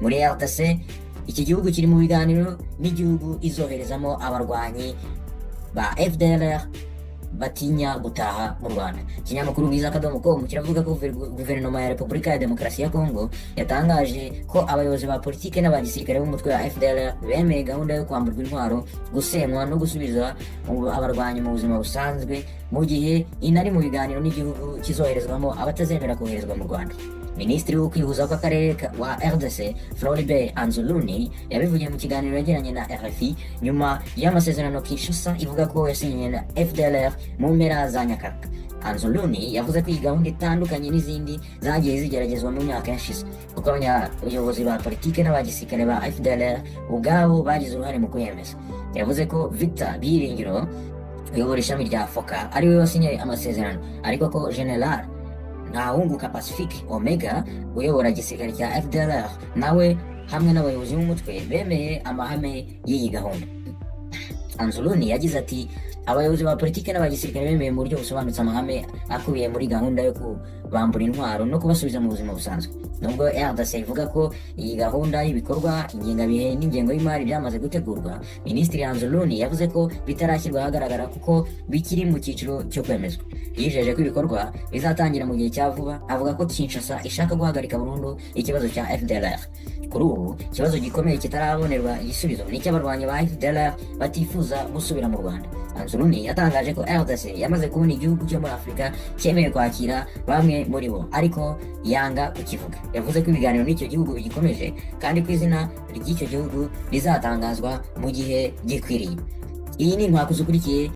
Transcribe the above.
muri RDC iki gihugu kiri mu biganiro n'igihugu izoherezamo abarwanyi ba Fdlr batinya gutaha mu Rwanda. Ikinyamakuru bwiza.com kiravuga ko guverinoma ya Repubulika ya Demokarasi ya Kongo yatangaje ko abayobozi ba politike n'abagisirikare b'umutwe wa Fdlr bemeye gahunda yo kwamburwa intwaro, gusenywa no gusubiza abarwanyi mu buzima busanzwe, mu gihe inari mu biganiro n'igihugu kizoherezwamo abatazemera koherezwa mu Rwanda. Minisitiri w'ukwihuza kw'akarere wa RDC Floribert Anzuluni yabivugiye mu kiganiro yagiranye na RFI nyuma y'amasezerano Kinshasa ivuga ko yasinyanye na Fdlr mu mpera za Nyakanga. Anzuluni yavuze ko iyi gahunda itandukanye n'izindi zagiye zigeragezwa mu myaka yashize, kuko abayobozi ba politike n'abagisirikare ba Fdlr ubwabo bagize uruhare mu kuyemeza. Yavuze ko Victor Byiringiro uyobora ishami rya Foka ariwe wasinye amasezerano, ariko ko General Ntawunguka Pacifique Omega uyobora igisirikare cya Fdlr nawe hamwe n'abayobozi b'umutwe bemeye amahame y'iyi gahunda. Anzuluni yagize ati abayobozi ba politike n'abagisirikare bemeye mu buryo busobanutse amahame akubiye muri gahunda yo kubambura intwaro no kubasubiza mu buzima busanzwe. Nubwo RDC ivuga ko iyi gahunda y'ibikorwa, ingengabihe n'ingengo y'imari byamaze gutegurwa, Minisitiri Anzuluni yavuze ko bitarashyirwa ahagaragara kuko bikiri mu cyiciro cyo kwemezwa. Yijeje ko ibikorwa bizatangira mu gihe cya vuba. Avuga ko Kinshasa ishaka guhagarika burundu ikibazo cya Fdlr. Kuri ubu ikibazo gikomeye kitarabonerwa igisubizo ni icy'abarwanyi ba Fdlr batifuza gusubira mu Rwanda. Anzuluni yatangaje ko RDC yamaze kubona igihugu cyo muri Afurika cyemeye kwakira bamwe muri bo, ariko yanga kukivuga. Yavuze ko ibiganiro n'icyo gihugu bigikomeje kandi ko izina ry'icyo gihugu rizatangazwa mu gihe gikwiriye. Iyi ni Inkwakuzi ukurikiye,